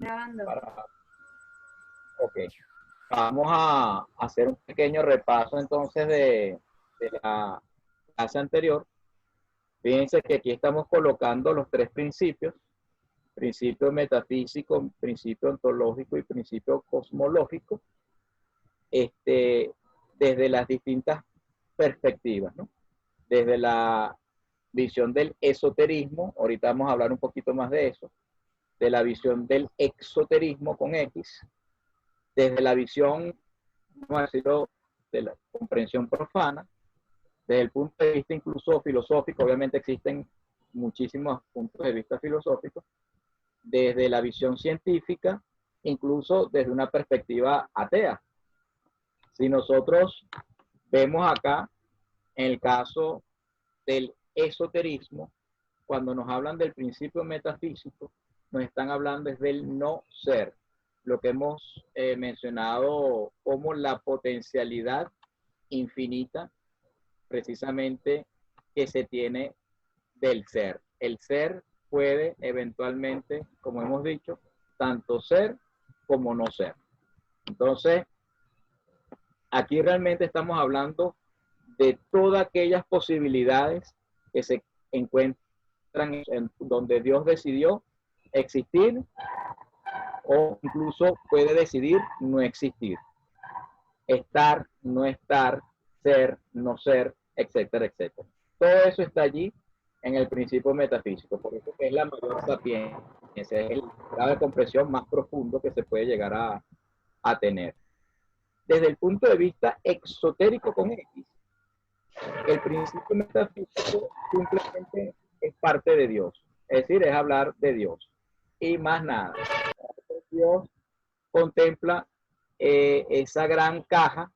Grabando. Ok, vamos a hacer un pequeño repaso entonces de la clase anterior. Fíjense que aquí estamos colocando los tres principios: principio metafísico, principio ontológico y principio cosmológico, desde las distintas perspectivas, ¿no? Desde la visión del esoterismo, ahorita vamos a hablar un poquito más de eso, de la visión del exoterismo con X, desde la visión, vamos a decirlo, de la comprensión profana, desde el punto de vista incluso filosófico. Obviamente existen muchísimos puntos de vista filosóficos, desde la visión científica, incluso desde una perspectiva atea. Si nosotros vemos acá, en el caso del esoterismo, cuando nos hablan del principio metafísico, nos están hablando es del no ser, lo que hemos mencionado como la potencialidad infinita precisamente que se tiene del ser. El ser puede eventualmente, como hemos dicho, tanto ser como no ser. Entonces, aquí realmente estamos hablando de todas aquellas posibilidades que se encuentran en donde Dios decidió existir, o incluso puede decidir no existir, estar, no estar, ser, no ser, etcétera, etcétera. Todo eso está allí en el principio metafísico, por eso es la mayor sapiencia, es el grado de comprensión más profundo que se puede llegar a tener. Desde el punto de vista exotérico con X, el principio metafísico simplemente es parte de Dios, es decir, es hablar de Dios y más nada. Dios contempla esa gran caja,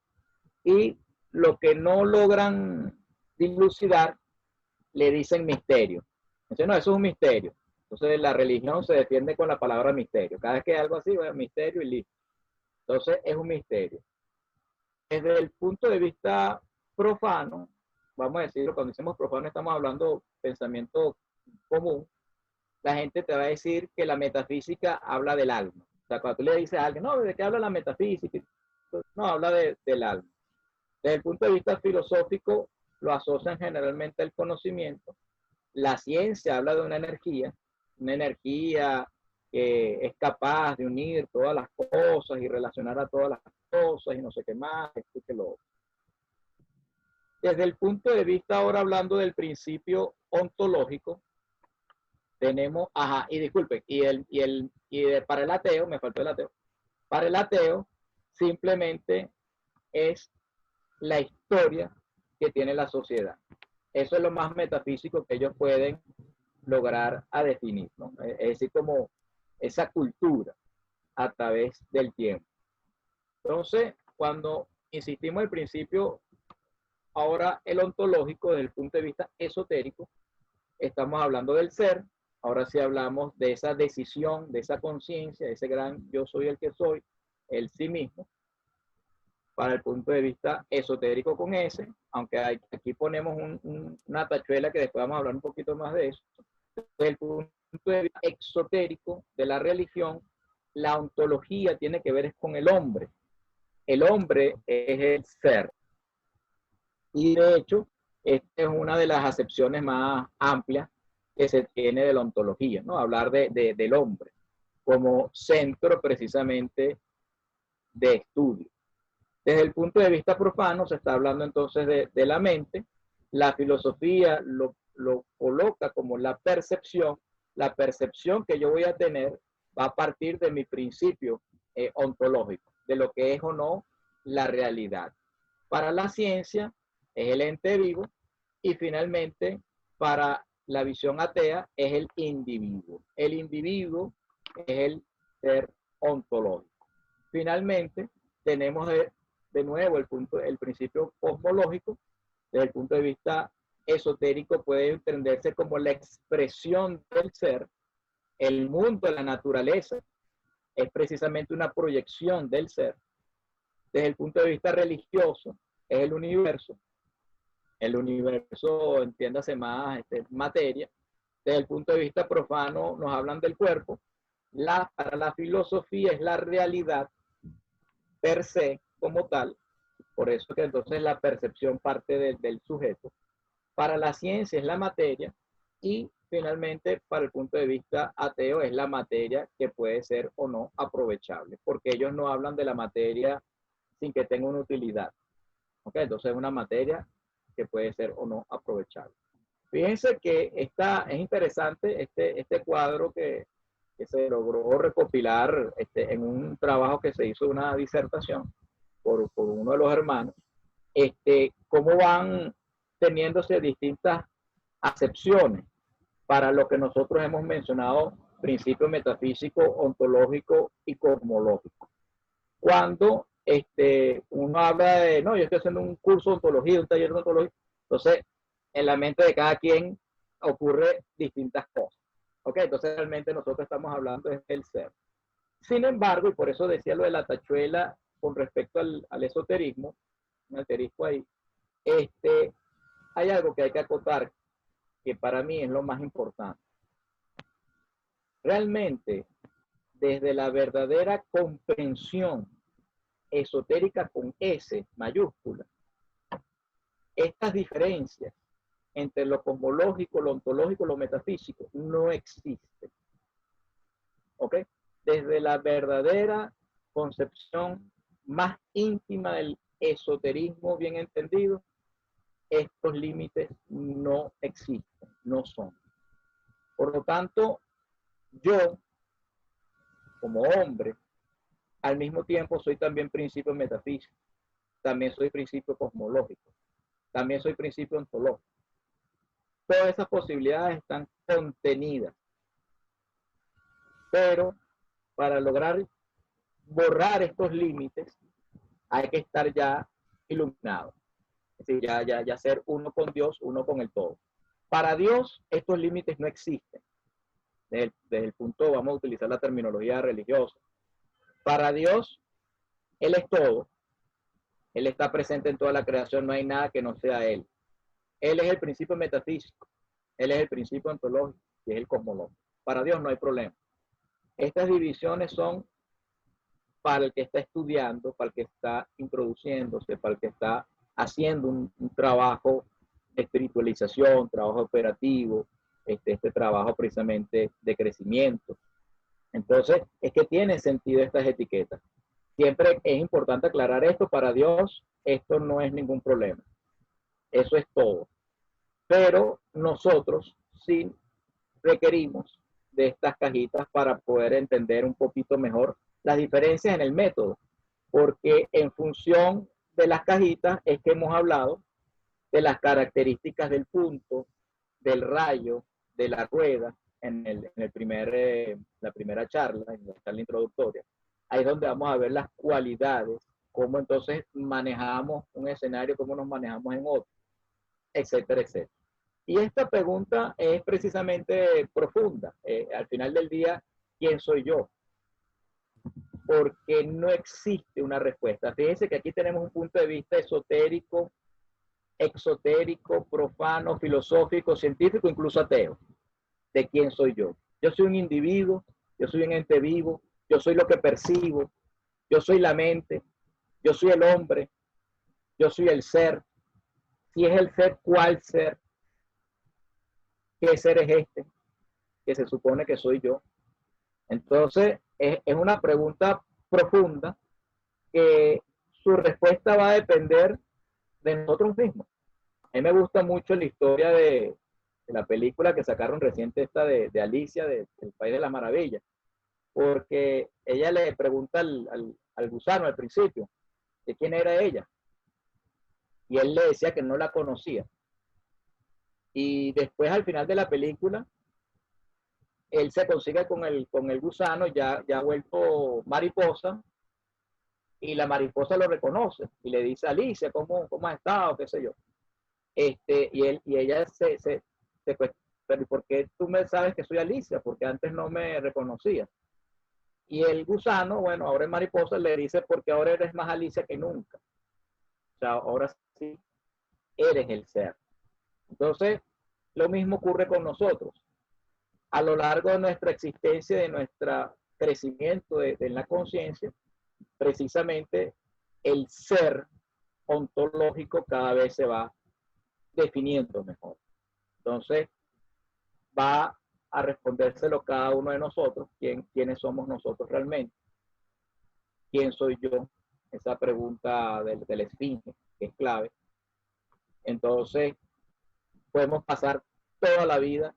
y lo que no logran dilucidar le dicen misterio. Entonces, no, eso es un misterio. Entonces, la religión se defiende con la palabra misterio. Cada vez que hay algo así, bueno, misterio y listo. Entonces, es un misterio. Desde el punto de vista profano, vamos a decirlo, cuando decimos profano estamos hablando de pensamiento común, la gente te va a decir que la metafísica habla del alma. O sea, cuando tú le dices a alguien, no, ¿de qué habla la metafísica? No, habla del alma. Desde el punto de vista filosófico, lo asocian generalmente al conocimiento. La ciencia habla de una energía que es capaz de unir todas las cosas y relacionar a todas las cosas y no sé qué más, esto que lo otro. Desde el punto de vista, ahora hablando del principio ontológico, tenemos, ajá, y disculpen, para el ateo, me faltó el ateo, para el ateo simplemente es la historia que tiene la sociedad. Eso es lo más metafísico que ellos pueden lograr a definir, ¿no? Es decir, como esa cultura a través del tiempo. Entonces, cuando insistimos en el principio, ahora el ontológico, desde el punto de vista esotérico, estamos hablando del ser. Ahora sí hablamos de esa decisión, de esa conciencia, de ese gran yo soy el que soy, el sí mismo, para el punto de vista esotérico con ese, aunque aquí ponemos una tachuela que después vamos a hablar un poquito más de eso. Desde el punto de vista exotérico de la religión, la ontología tiene que ver con el hombre. El hombre es el ser. Y de hecho, esta es una de las acepciones más amplias que se tiene de la ontología, ¿no? Hablar del hombre como centro precisamente de estudio. Desde el punto de vista profano se está hablando entonces de la mente. La filosofía lo coloca como la percepción que yo voy a tener va a partir de mi principio ontológico, de lo que es o no la realidad. Para la ciencia es el ente vivo, y finalmente para la visión atea es el individuo. El individuo es el ser ontológico. Finalmente tenemos de nuevo el principio cosmológico. Desde el punto de vista esotérico puede entenderse como la expresión del ser. El mundo de la naturaleza es precisamente una proyección del ser. Desde el punto de vista religioso es el universo. El universo, entiéndase más, materia. Desde el punto de vista profano nos hablan del cuerpo. Para la filosofía es la realidad per se como tal, por eso que entonces la percepción parte del sujeto. Para la ciencia es la materia y finalmente para el punto de vista ateo es la materia que puede ser o no aprovechable, porque ellos no hablan de la materia sin que tenga una utilidad. ¿Okay? Entonces es una materia que puede ser o no aprovechable. Fíjense que es interesante este cuadro que se logró recopilar en un trabajo que se hizo, una disertación por uno de los hermanos, cómo van teniéndose distintas acepciones para lo que nosotros hemos mencionado, principio metafísico, ontológico y cosmológico. Cuando uno habla de, no, yo estoy haciendo un curso de ontología, un taller de ontología, entonces en la mente de cada quien ocurre distintas cosas. ¿Ok? Entonces realmente nosotros estamos hablando del ser. Sin embargo, y por eso decía lo de la tachuela con respecto al esoterismo, un asterisco ahí, hay algo que hay que acotar que para mí es lo más importante. Realmente, desde la verdadera comprensión esotérica con S mayúscula, estas diferencias entre lo cosmológico, lo ontológico, lo metafísico no existen. ¿Ok? Desde la verdadera concepción más íntima del esoterismo bien entendido, estos límites no existen, no son. Por lo tanto, yo, como hombre, al mismo tiempo soy también principio metafísico, también soy principio cosmológico, también soy principio ontológico. Todas esas posibilidades están contenidas, pero para lograr borrar estos límites hay que estar ya iluminado, es decir, ya ser uno con Dios, uno con el todo. Para Dios estos límites no existen. Desde el punto, vamos a utilizar la terminología religiosa. Para Dios, Él es todo. Él está presente en toda la creación, no hay nada que no sea Él. Él es el principio metafísico, Él es el principio ontológico y es el cosmológico. Para Dios no hay problema. Estas divisiones son para el que está estudiando, para el que está introduciéndose, para el que está haciendo un trabajo de espiritualización, trabajo operativo, este trabajo precisamente de crecimiento. Entonces, es que tienen sentido estas etiquetas. Siempre es importante aclarar esto. Para Dios, esto no es ningún problema. Eso es todo. Pero nosotros sí requerimos de estas cajitas para poder entender un poquito mejor las diferencias en el método, porque en función de las cajitas es que hemos hablado de las características del punto, del rayo, de la rueda, la primera charla, en la charla introductoria. Ahí es donde vamos a ver las cualidades, cómo entonces manejamos un escenario, cómo nos manejamos en otro, etcétera, etcétera. Y esta pregunta es precisamente profunda. Al final del día, ¿quién soy yo? Porque no existe una respuesta. Fíjense que aquí tenemos un punto de vista esotérico, exotérico, profano, filosófico, científico, incluso ateo, de quién soy yo. Yo soy un individuo, yo soy un ente vivo, yo soy lo que percibo, yo soy la mente, yo soy el hombre, yo soy el ser. Si es el ser, ¿cuál ser? ¿Qué ser es este? Que se supone que soy yo. Entonces, es una pregunta profunda que su respuesta va a depender de nosotros mismos. A mí me gusta mucho la historia de la película que sacaron reciente esta de Alicia, del País de las Maravillas, porque ella le pregunta al gusano al principio de quién era ella, y él le decía que no la conocía. Y después al final de la película, él se consigue con el gusano ya vuelto mariposa, y la mariposa lo reconoce y le dice: Alicia, ¿cómo has estado? ¿Qué sé yo? Y ella se pero ¿por qué tú me sabes que soy Alicia? Porque antes no me reconocía. Y el gusano, bueno, ahora es mariposa, le dice: porque ahora eres más Alicia que nunca. O sea, ahora sí eres el ser. Entonces, lo mismo ocurre con nosotros. A lo largo de nuestra existencia, de nuestra crecimiento de la conciencia, precisamente el ser ontológico cada vez se va definiendo mejor. Entonces, va a respondérselo cada uno de nosotros, quiénes somos nosotros realmente, quién soy yo, esa pregunta del esfinge, que es clave. Entonces, podemos pasar toda la vida,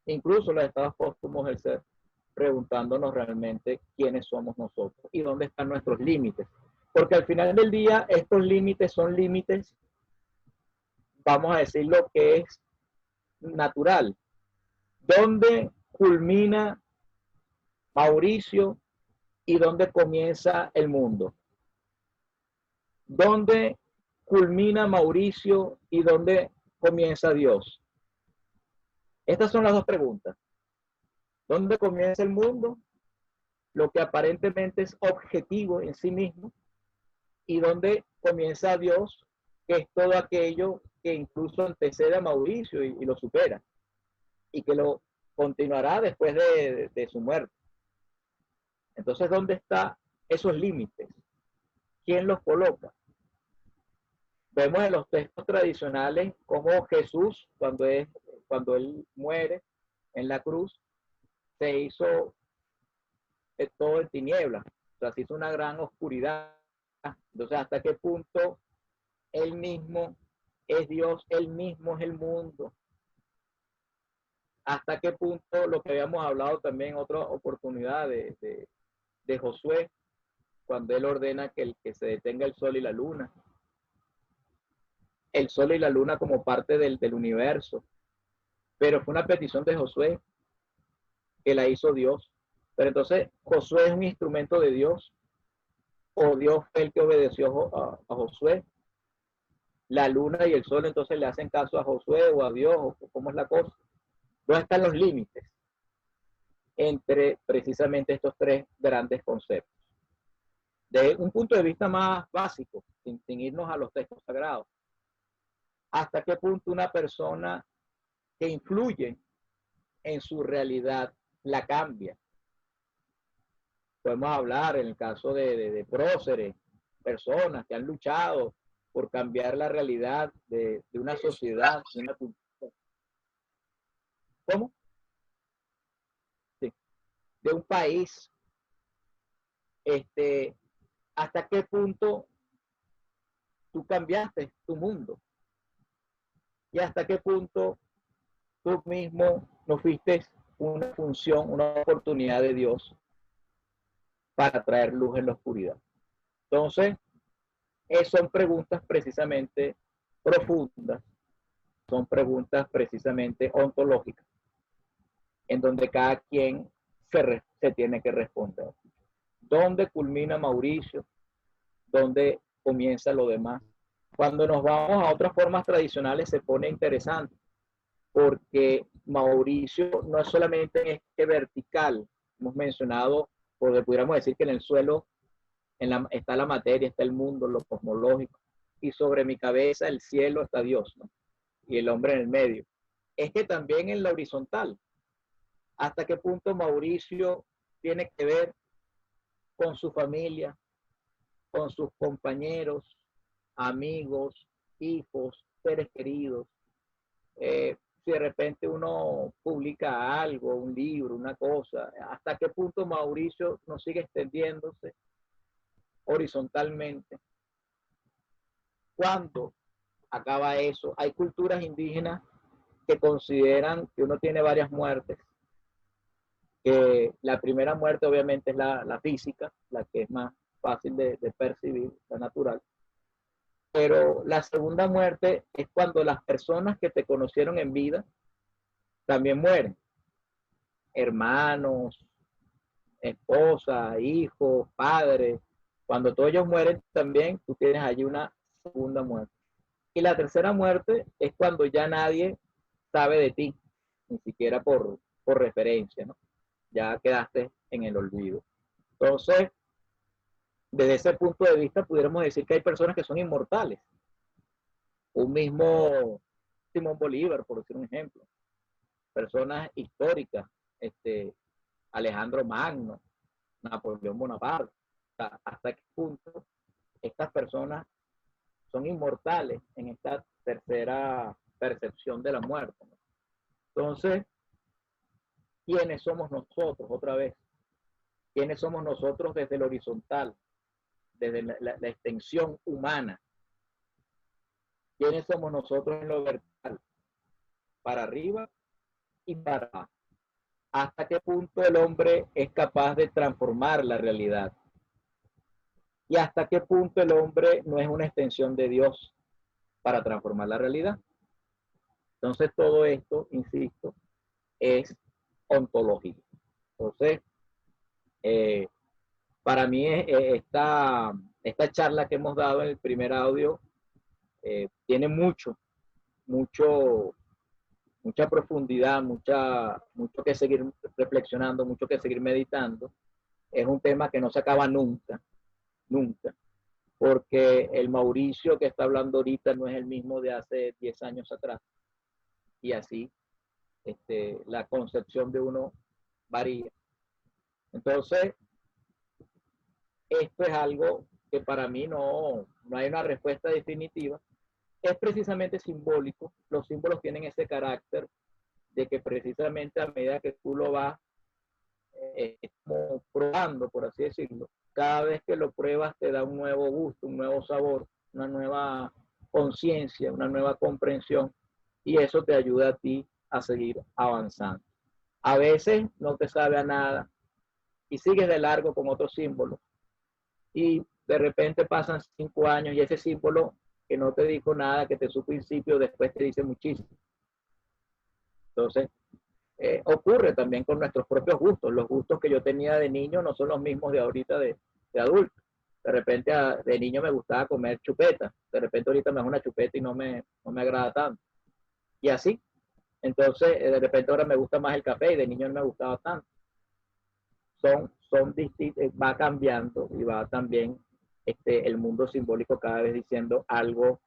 incluso los estados póstumos del ser, preguntándonos realmente quiénes somos nosotros y dónde están nuestros límites. Porque al final del día, estos límites son límites, vamos a decir lo que es natural. ¿Dónde culmina Mauricio y dónde comienza el mundo? ¿Dónde culmina Mauricio y dónde comienza Dios? Estas son las dos preguntas. ¿Dónde comienza el mundo? Lo que aparentemente es objetivo en sí mismo. ¿Y dónde comienza Dios? Que es todo aquello que incluso antecede a Mauricio y lo supera. Y que lo continuará después de su muerte. Entonces, ¿dónde están esos límites? ¿Quién los coloca? Vemos en los textos tradicionales cómo Jesús, cuando él muere en la cruz, se hizo todo en tinieblas, o sea, se hizo una gran oscuridad. Entonces, ¿hasta qué punto él mismo es Dios, él mismo es el mundo? ¿Hasta qué punto lo que habíamos hablado también en otra oportunidad de Josué, cuando él ordena que se detenga el sol y la luna? El sol y la luna como parte del universo, pero fue una petición de Josué que la hizo Dios. Pero entonces, ¿Josué es un instrumento de Dios? ¿O Dios fue el que obedeció a Josué? ¿La luna y el sol entonces le hacen caso a Josué o a Dios? ¿O cómo es la cosa? ¿Dónde están los límites entre precisamente estos tres grandes conceptos? De un punto de vista más básico, sin irnos a los textos sagrados, ¿hasta qué punto una persona que influye en su realidad la cambia? Podemos hablar en el caso de próceres, personas que han luchado por cambiar la realidad de una sociedad, de una cultura. ¿Cómo? Sí. De un país. ¿Hasta qué punto tú cambiaste tu mundo? ¿Y hasta qué punto tú mismo no fuiste una función, una oportunidad de Dios para traer luz en la oscuridad? Entonces, son preguntas precisamente profundas, son preguntas precisamente ontológicas, en donde cada quien se tiene que responder. ¿Dónde culmina Mauricio? ¿Dónde comienza lo demás? Cuando nos vamos a otras formas tradicionales se pone interesante, porque Mauricio no es solamente este vertical, hemos mencionado, porque pudiéramos decir que en el suelo está la materia, está el mundo, lo cosmológico, y sobre mi cabeza el cielo está Dios, ¿no? Y el hombre en el medio. Es que también en la horizontal, hasta qué punto Mauricio tiene que ver con su familia, con sus compañeros, amigos, hijos, seres queridos. Si de repente uno publica algo, un libro, una cosa, hasta qué punto Mauricio no sigue extendiéndose horizontalmente. ¿Cuándo acaba eso? Hay culturas indígenas que consideran que uno tiene varias muertes, que la primera muerte obviamente es la física, la que es más fácil de percibir, la natural, pero la segunda muerte es cuando las personas que te conocieron en vida también mueren, hermanos, esposa, hijos, padres, cuando todos ellos mueren también, tú tienes allí una segunda muerte. Y la tercera muerte es cuando ya nadie sabe de ti, ni siquiera por referencia, ¿no? Ya quedaste en el olvido. Entonces, desde ese punto de vista, pudiéramos decir que hay personas que son inmortales. Un mismo Simón Bolívar, por decir un ejemplo. Personas históricas, Alejandro Magno, Napoleón Bonaparte. O sea, hasta qué punto estas personas son inmortales en esta tercera percepción de la muerte, ¿no? Entonces, ¿quiénes somos nosotros otra vez? ¿Quiénes somos nosotros desde el horizontal, desde la extensión humana? ¿Quiénes somos nosotros en lo vertical? Para arriba y para abajo. ¿Hasta qué punto el hombre es capaz de transformar la realidad? ¿Y hasta qué punto el hombre no es una extensión de Dios para transformar la realidad? Entonces, todo esto, insisto, es ontología. Entonces, para mí esta charla que hemos dado en el primer audio tiene mucha profundidad, mucho que seguir reflexionando, mucho que seguir meditando. Es un tema que no se acaba nunca, nunca, porque el Mauricio que está hablando ahorita no es el mismo de hace 10 años atrás, y así la concepción de uno varía. Entonces, esto es algo que para mí no hay una respuesta definitiva, es precisamente simbólico. Los símbolos tienen ese carácter de que precisamente a medida que tú lo vas como probando, por así decirlo, cada vez que lo pruebas te da un nuevo gusto, un nuevo sabor, una nueva conciencia, una nueva comprensión, y eso te ayuda a ti a seguir avanzando. A veces no te sabe a nada y sigues de largo con otros símbolos, y de repente pasan 5 años y ese símbolo que no te dijo nada, que te su principio, después te dice muchísimo. Entonces, ocurre también con nuestros propios gustos. Los gustos que yo tenía de niño no son los mismos de ahorita de adulto. De repente de niño me gustaba comer chupeta, de repente ahorita me hago una chupeta y no me agrada tanto. Y así. Entonces, de repente ahora me gusta más el café y de niño no me gustaba tanto. Son distintos, va cambiando y va también el mundo simbólico cada vez diciendo algo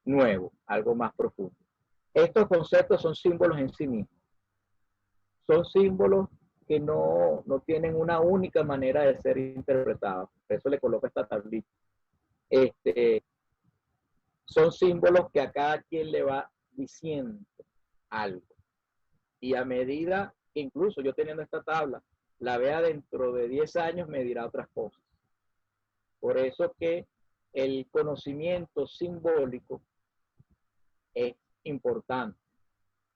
nuevo, algo más profundo. Estos conceptos son símbolos en sí mismos. Son símbolos que no tienen una única manera de ser interpretados. Por eso le coloco esta tablita. Son símbolos que a cada quien le va diciendo algo. Y a medida, incluso yo teniendo esta tabla, la vea dentro de 10 años, me dirá otras cosas. Por eso que el conocimiento simbólico es importante.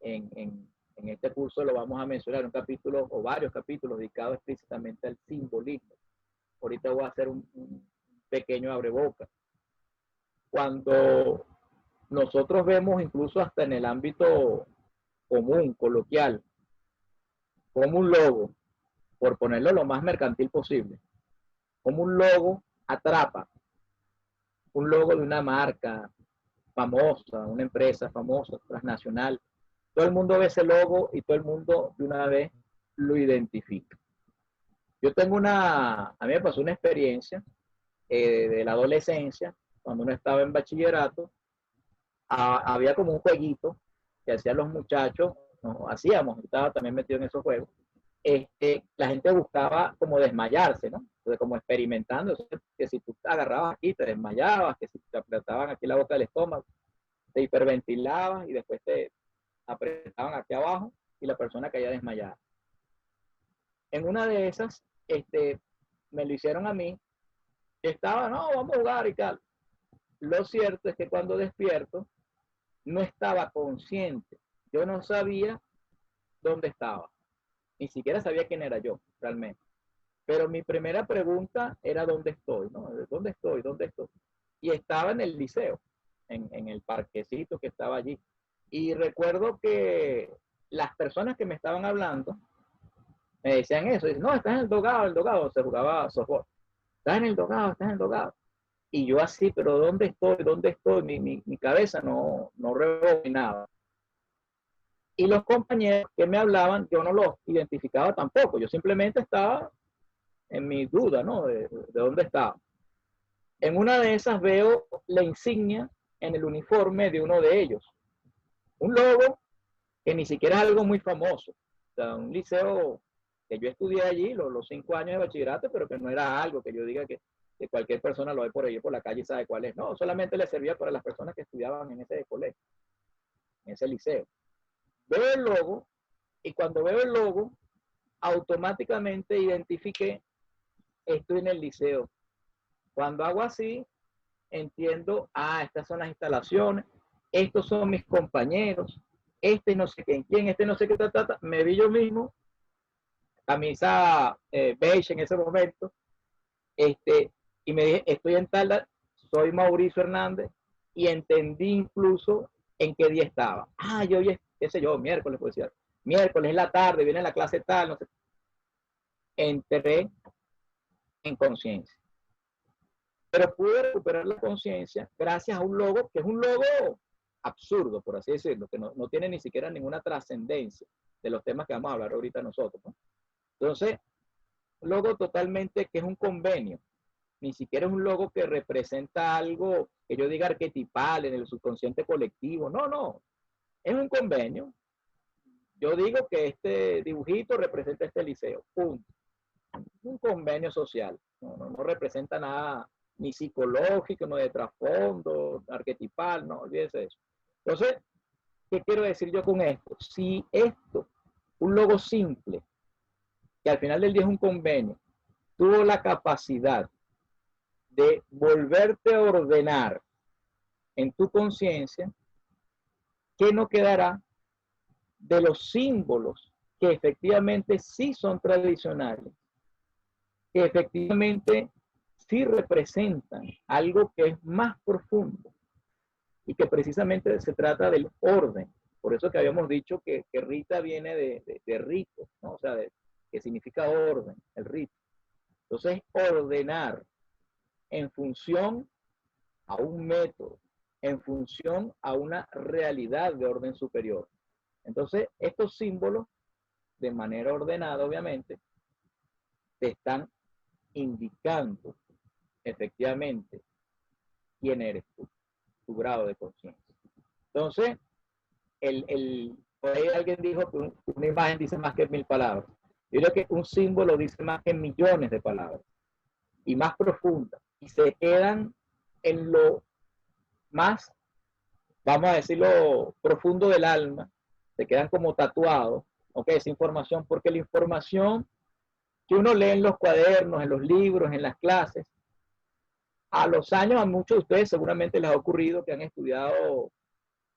En este curso lo vamos a mencionar, un capítulo o varios capítulos dedicados explícitamente al simbolismo. Ahorita voy a hacer un pequeño abreboca. Cuando nosotros vemos, incluso hasta en el ámbito común, coloquial, como un logo, por ponerlo lo más mercantil posible, como un logo atrapa, un logo de una marca famosa, una empresa famosa, transnacional, todo el mundo ve ese logo y todo el mundo de una vez lo identifica. Yo tengo a mí me pasó una experiencia de la adolescencia, cuando uno estaba en bachillerato, había como un jueguito que hacían los muchachos, hacíamos, estaba también metido en esos juegos. La gente buscaba como desmayarse, ¿no? Entonces, como experimentando, que si tú te agarrabas aquí, te desmayabas, que si te apretaban aquí la boca del estómago, te hiperventilabas y después te apretaban aquí abajo y la persona caía desmayada. En una de esas, me lo hicieron a mí, estaba, no, vamos a jugar y tal. Lo cierto es que cuando despierto, no estaba consciente. Yo no sabía dónde estaba. Ni siquiera sabía quién era yo, realmente. Pero mi primera pregunta era ¿dónde estoy? ¿No? ¿Dónde estoy? ¿Dónde estoy? Y estaba en el liceo, en el parquecito que estaba allí. Y recuerdo que las personas que me estaban hablando me decían eso. Dicen, no, estás en el dogado, se jugaba softball. Estás en el dogado. Y yo así, pero ¿dónde estoy? ¿Dónde estoy? Mi cabeza no rebobinaba. Y los compañeros que me hablaban, yo no los identificaba tampoco. Yo simplemente estaba en mi duda, ¿no? De dónde estaba. En una de esas veo la insignia en el uniforme de uno de ellos. Un logo que ni siquiera es algo muy famoso. O sea, un liceo que yo estudié allí los 5 años de bachillerato, pero que no era algo que yo diga que cualquier persona lo ve por ahí por la calle y sabe cuál es. No, solamente le servía para las personas que estudiaban en ese colegio, en ese liceo. Veo el logo y cuando veo el logo, automáticamente identifiqué, estoy en el liceo. Cuando hago así, entiendo, estas son las instalaciones, estos son mis compañeros, este no sé quién, este no sé qué, me vi yo mismo, camisa beige en ese momento, y me dije, estoy en tal, soy Mauricio Hernández, y entendí incluso en qué día estaba. Yo hoy es, qué sé yo, miércoles, pues decir, miércoles en la tarde, viene la clase tal, no sé. Entré en conciencia. Pero pude recuperar la conciencia gracias a un logo, que es un logo absurdo, por así decirlo, que no tiene ni siquiera ninguna trascendencia de los temas que vamos a hablar ahorita nosotros, ¿no? Entonces, logo totalmente que es un convenio, ni siquiera es un logo que representa algo que yo diga arquetipal en el subconsciente colectivo, no, es un convenio. Yo digo que este dibujito representa este liceo, punto. Un convenio social, no representa nada ni psicológico, no de trasfondo, arquetipal, no, olvídese eso. Entonces, ¿qué quiero decir yo con esto? Si esto, un logo simple, que al final del día es un convenio, tuvo la capacidad de volverte a ordenar en tu conciencia, ¿qué no quedará de los símbolos que efectivamente sí son tradicionales, que efectivamente sí representan algo que es más profundo y que precisamente se trata del orden? Por eso que habíamos dicho que Rita viene de rito, ¿no? O sea, que significa orden, el rito. Entonces, ordenar en función a un método, en función a una realidad de orden superior. Entonces, estos símbolos, de manera ordenada, obviamente, te están indicando efectivamente quién eres tú, tu grado de conciencia. Entonces, por ahí alguien dijo que una imagen dice más que 1000 palabras. Yo creo que un símbolo dice más que millones de palabras y más profundas, y se quedan en lo más, vamos a decirlo, profundo del alma, se quedan como tatuados, ¿ok? Esa información, porque la información que uno lee en los cuadernos, en los libros, en las clases, a los años a muchos de ustedes seguramente les ha ocurrido que han estudiado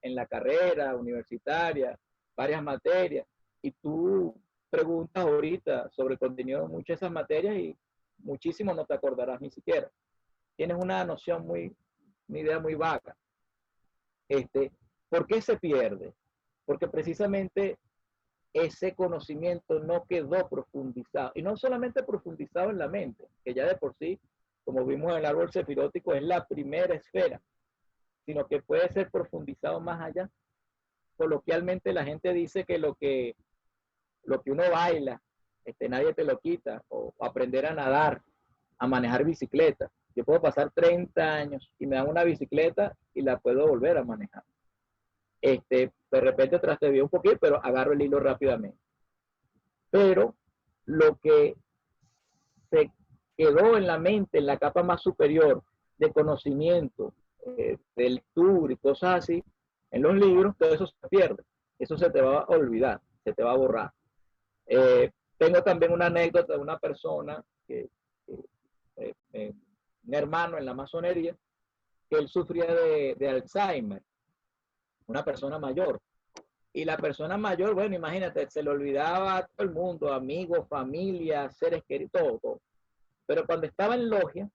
en la carrera universitaria varias materias, y tú preguntas ahorita sobre el contenido de muchas de esas materias y muchísimo no te acordarás ni siquiera. Tienes una noción una idea muy vaga. ¿Por qué se pierde? Porque precisamente ese conocimiento no quedó profundizado, y no solamente profundizado en la mente, que ya de por sí, como vimos en el árbol sefirótico, es la primera esfera, sino que puede ser profundizado más allá. Coloquialmente la gente dice que lo que uno baila, nadie te lo quita, o aprender a nadar, a manejar bicicleta. Yo puedo pasar 30 años y me dan una bicicleta y la puedo volver a manejar. De repente trastabillé un poquito, pero agarro el hilo rápidamente. Pero lo que se quedó en la mente, en la capa más superior de conocimiento, de lectura y cosas así, en los libros, todo eso se pierde. Eso se te va a olvidar, se te va a borrar. Tengo también una anécdota de una persona, un hermano en la masonería, que él sufría de Alzheimer, una persona mayor. Y la persona mayor, bueno, imagínate, se le olvidaba a todo el mundo, amigos, familia, seres queridos, todo. Pero cuando estaba en logia,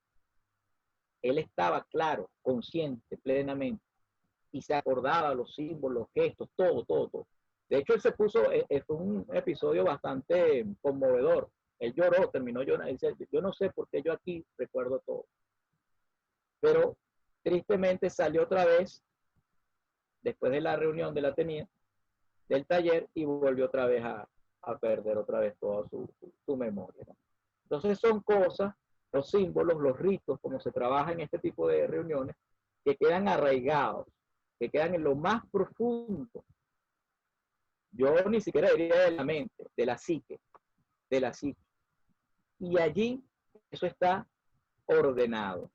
él estaba claro, consciente, plenamente, y se acordaba los símbolos, los gestos, todo. De hecho, él se puso, fue un episodio bastante conmovedor. Él lloró, terminó llorando. Él dice, yo no sé por qué yo aquí recuerdo todo. Pero tristemente salió otra vez, después de la reunión de la tenía, del taller, y volvió otra vez a perder otra vez toda su memoria, ¿no? Entonces son cosas, los símbolos, los ritos, como se trabaja en este tipo de reuniones, que quedan arraigados, que quedan en lo más profundo. Yo ni siquiera diría de la mente, de la psique, de la psique. Y allí eso está ordenado.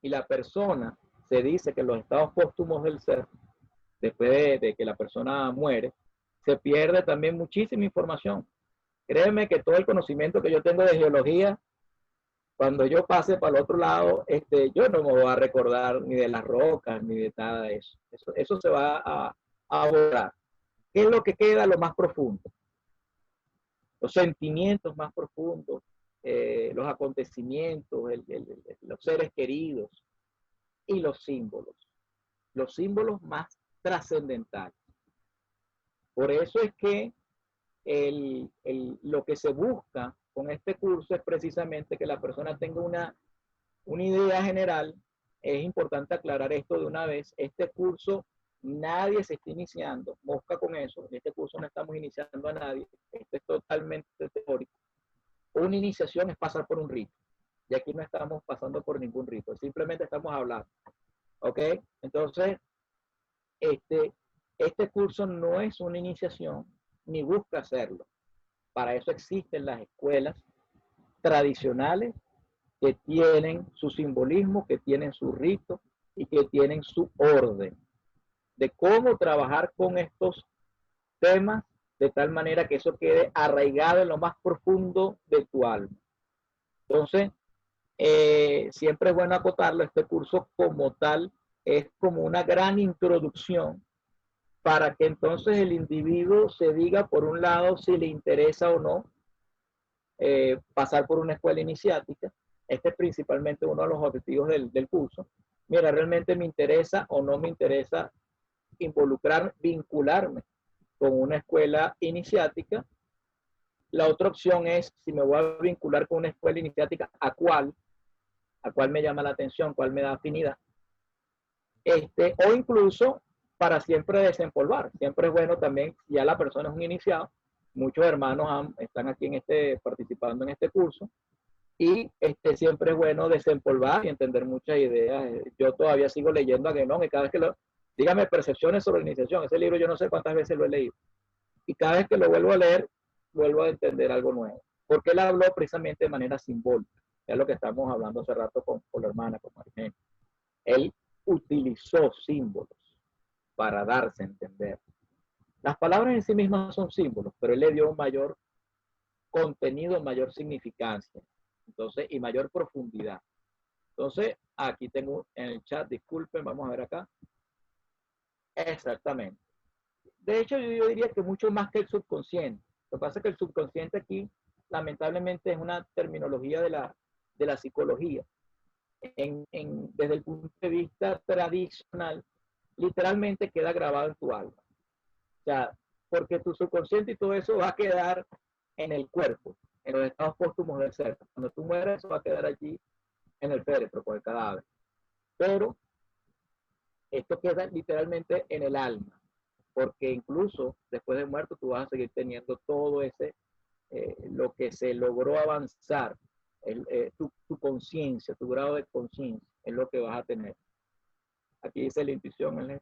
Y la persona, se dice que los estados póstumos del ser, después de que la persona muere, se pierde también muchísima información. Créeme que todo el conocimiento que yo tengo de geología, cuando yo pase para el otro lado, yo no me voy a recordar ni de las rocas, ni de nada de eso. Eso se va a borrar. ¿Qué es lo que queda? Lo más profundo. Los sentimientos más profundos, los acontecimientos, los seres queridos y los símbolos más trascendentales. Por eso es que lo que se busca con este curso es precisamente que la persona tenga una idea general. Es importante aclarar esto de una vez. Este curso nadie se está iniciando, mosca con eso. En este curso no estamos iniciando a nadie. Esto es totalmente teórico. Una iniciación es pasar por un rito. Y aquí no estamos pasando por ningún rito. Simplemente estamos hablando. ¿Ok? Entonces, este curso no es una iniciación ni busca hacerlo. Para eso existen las escuelas tradicionales que tienen su simbolismo, que tienen su rito y que tienen su orden de cómo trabajar con estos temas de tal manera que eso quede arraigado en lo más profundo de tu alma. Entonces, siempre es bueno acotarlo. Este curso como tal es como una gran introducción para que entonces el individuo se diga, por un lado, si le interesa o no pasar por una escuela iniciática. Este es principalmente uno de los objetivos del curso. Mira, ¿realmente me interesa o no me interesa vincularme con una escuela iniciática? La otra opción es, si me voy a vincular con una escuela iniciática, ¿a cuál me llama la atención? ¿Cuál me da afinidad? O incluso para siempre desempolvar. Siempre es bueno también, ya la persona es un iniciado, muchos hermanos están aquí participando en este curso, y siempre es bueno desempolvar y entender muchas ideas. Yo todavía sigo leyendo a Guénon, y cada vez que dígame percepciones sobre la iniciación, ese libro yo no sé cuántas veces lo he leído, y cada vez que lo vuelvo a leer, vuelvo a entender algo nuevo, porque él habló precisamente de manera simbólica, es lo que estamos hablando hace rato con la hermana, con Marinés. Él utilizó símbolos para darse a entender. Las palabras en sí mismas son símbolos, pero él le dio mayor contenido, mayor significancia, entonces, y mayor profundidad. Entonces, aquí tengo en el chat, disculpen, vamos a ver acá. Exactamente. De hecho, yo diría que mucho más que el subconsciente. Lo que pasa es que el subconsciente aquí, lamentablemente, es una terminología de la psicología. Desde el punto de vista tradicional, literalmente queda grabado en tu alma. O sea, porque tu subconsciente y todo eso va a quedar en el cuerpo, en los estados póstumos del ser. Cuando tú mueres, eso va a quedar allí en el féretro, con el cadáver. Pero esto queda literalmente en el alma, porque incluso después de muerto tú vas a seguir teniendo todo lo que se logró avanzar, tu conciencia, tu grado de conciencia, es lo que vas a tener. Aquí dice la intuición, es la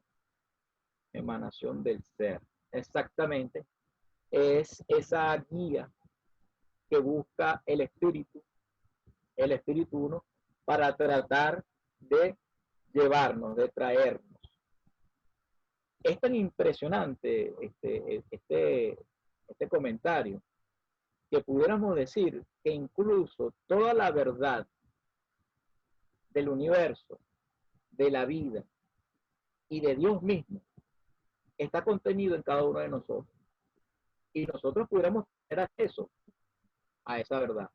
emanación del ser. Exactamente, es esa guía que busca el espíritu uno, para tratar de llevarnos, de traernos. Es tan impresionante este comentario que pudiéramos decir que incluso toda la verdad del universo, de la vida y de Dios mismo está contenido en cada uno de nosotros. Y nosotros pudiéramos tener acceso a esa verdad.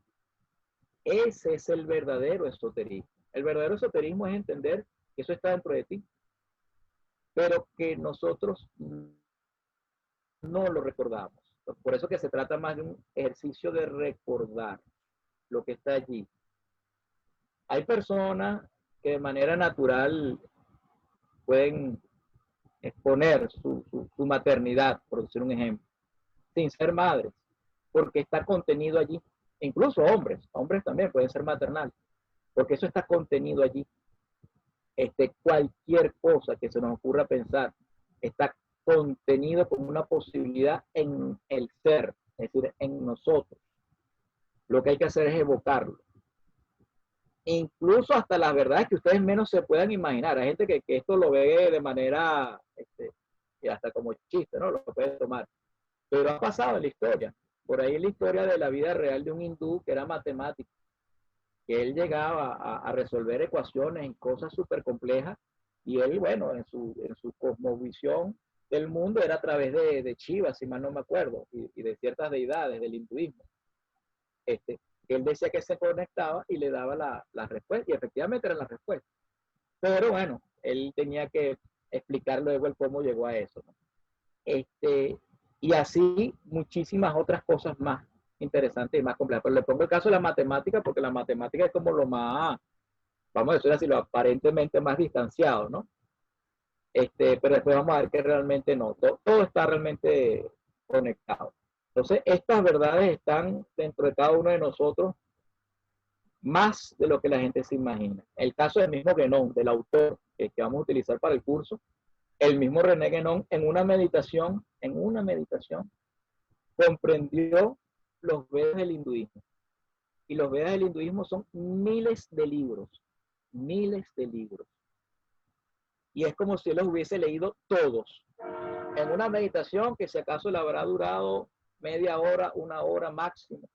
Ese es el verdadero esoterismo. El verdadero esoterismo es entender que eso está dentro de ti, pero que nosotros no lo recordamos. Por eso que se trata más de un ejercicio de recordar lo que está allí. Hay personas que de manera natural pueden exponer su maternidad, por decir un ejemplo, sin ser madres, porque está contenido allí. Incluso hombres también pueden ser maternales, porque eso está contenido allí. Cualquier cosa que se nos ocurra pensar está contenido como una posibilidad en el ser, es decir, en nosotros. Lo que hay que hacer es evocarlo. Incluso hasta las verdades que ustedes menos se puedan imaginar. Hay gente que esto lo ve de manera, y hasta como chiste, ¿no? Lo puede tomar. Pero ha pasado en la historia. Por ahí en la historia de la vida real de un hindú que era matemático, que él llegaba a resolver ecuaciones y cosas súper complejas, y él, bueno, en su cosmovisión del mundo era a través de Shiva, si mal no me acuerdo, y de ciertas deidades del hinduismo. Que él decía que se conectaba y le daba la respuesta, y efectivamente eran las respuestas. Pero bueno, él tenía que explicar luego el cómo llegó a eso, ¿no? Y así muchísimas otras cosas más interesantes y más complejas. Pero le pongo el caso de la matemática porque la matemática es como lo más, vamos a decir así, lo aparentemente más distanciado, ¿no? Pero después vamos a ver que realmente no, todo está realmente conectado. Entonces, estas verdades están dentro de cada uno de nosotros más de lo que la gente se imagina. El caso del mismo Guénon, del autor que vamos a utilizar para el curso, el mismo René Guénon en una meditación, comprendió los Vedas del hinduismo. Y los Vedas del hinduismo son miles de libros. Y es como si él los hubiese leído todos. En una meditación que si acaso le habrá durado media hora, una hora máximo.